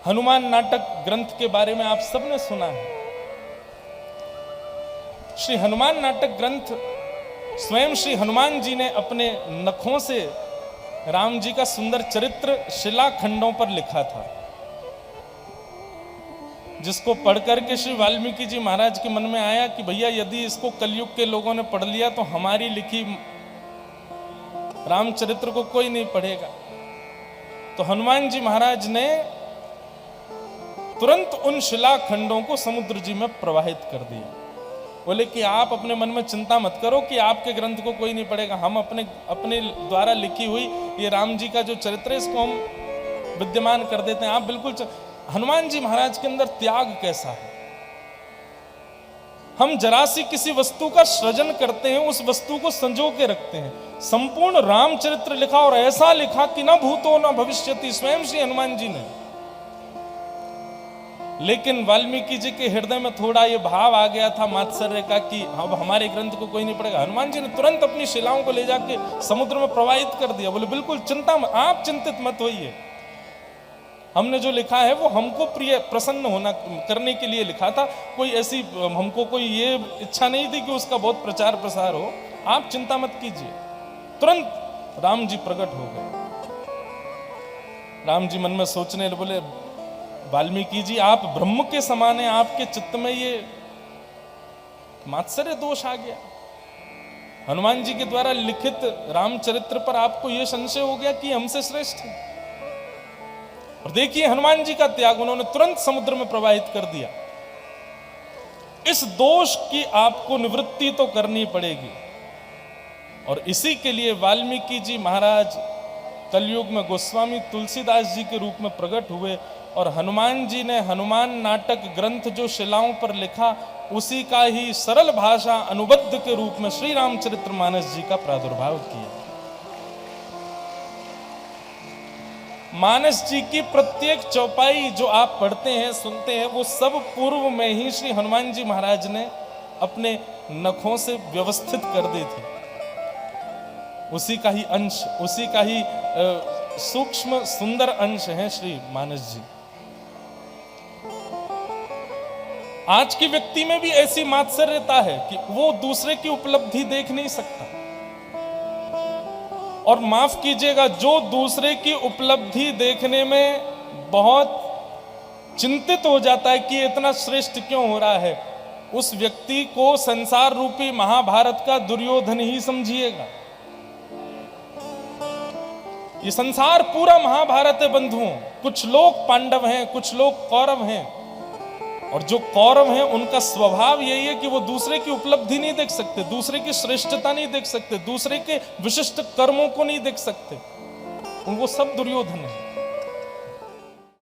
हनुमान नाटक ग्रंथ के बारे में आप सबने सुना है। श्री हनुमान नाटक ग्रंथ स्वयं श्री हनुमान जी ने अपने नखों से राम जी का सुंदर चरित्र शिलाखंडों पर लिखा था, जिसको पढ़कर के श्री वाल्मीकि जी महाराज के मन में आया कि भैया यदि इसको कलयुग के लोगों ने पढ़ लिया तो हमारी लिखी रामचरित्र को कोई नहीं पढ़ेगा। तो हनुमान जी महाराज ने तुरंत उन शिलाखंडों को समुद्र जी में प्रवाहित कर दिया। बोले कि आप अपने मन में चिंता मत करो कि आपके ग्रंथ को कोई नहीं पढ़ेगा, हम अपने द्वारा लिखी हुई ये राम जी का जो चरित्र है इसको हम विद्यमान कर देते हैं। आप बिल्कुल हनुमान जी महाराज के अंदर त्याग कैसा है। हम जरा सी किसी वस्तु का सृजन करते हैं, उस वस्तु को संजो के रखते हैं। संपूर्ण रामचरित्र लिखा और ऐसा लिखा कि न भूतो न भविष्यति, स्वयं श्री हनुमान जी ने। लेकिन वाल्मीकि जी के हृदय में थोड़ा ये भाव आ गया था मात्सर्य का कि अब हमारे ग्रंथ को कोई नहीं पढ़ेगा। हनुमान जी ने तुरंत अपनी शिलाओं को ले जाके समुद्र में प्रवाहित कर दिया। बोले बिल्कुल चिंता आप चिंतित मत होइए, हमने जो लिखा है वो हमको प्रिय प्रसन्न होना करने के लिए लिखा था। कोई ऐसी हमको कोई ये इच्छा नहीं थी कि उसका बहुत प्रचार प्रसार हो, आप चिंता मत कीजिए। तुरंत राम जी प्रकट हो गए। राम जी मन में सोचने बोले वाल्मीकि जी आप ब्रह्म के समान हैं, आपके चित्त में ये मात्सर्य दोष आ गया। हनुमान जी के द्वारा लिखित रामचरित्र पर आपको यह संशय हो गया कि हमसे श्रेष्ठ है। और देखिए हनुमान जी का त्याग, उन्होंने तुरंत समुद्र में प्रवाहित कर दिया। इस दोष की आपको निवृत्ति तो करनी पड़ेगी, और इसी के लिए वाल्मीकि जी महाराज कलयुग में गोस्वामी तुलसीदास जी के रूप में प्रकट हुए। और हनुमान जी ने हनुमान नाटक ग्रंथ जो शिलाओं पर लिखा, उसी का ही सरल भाषा अनुबद्ध के रूप में श्री रामचरितमानस जी का प्रादुर्भाव किया। मानस जी की प्रत्येक चौपाई जो आप पढ़ते हैं सुनते हैं, वो सब पूर्व में ही श्री हनुमान जी महाराज ने अपने नखों से व्यवस्थित कर दी थी। उसी का ही अंश, उसी का ही सूक्ष्म सुंदर अंश है श्री मानस जी। आज के व्यक्ति में भी ऐसी मात्सर्यता है कि वो दूसरे की उपलब्धि देख नहीं सकता, और माफ कीजिएगा जो दूसरे की उपलब्धि देखने में बहुत चिंतित हो जाता है कि इतना श्रेष्ठ क्यों हो रहा है, उस व्यक्ति को संसार रूपी महाभारत का दुर्योधन ही समझिएगा। ये संसार पूरा महाभारत है बंधुओं। कुछ लोग पांडव हैं, कुछ लोग कौरव हैं, और जो कौरव हैं उनका स्वभाव यही है कि वो दूसरे की उपलब्धि नहीं देख सकते, दूसरे की श्रेष्ठता नहीं देख सकते, दूसरे के विशिष्ट कर्मों को नहीं देख सकते। वो सब दुर्योधन है।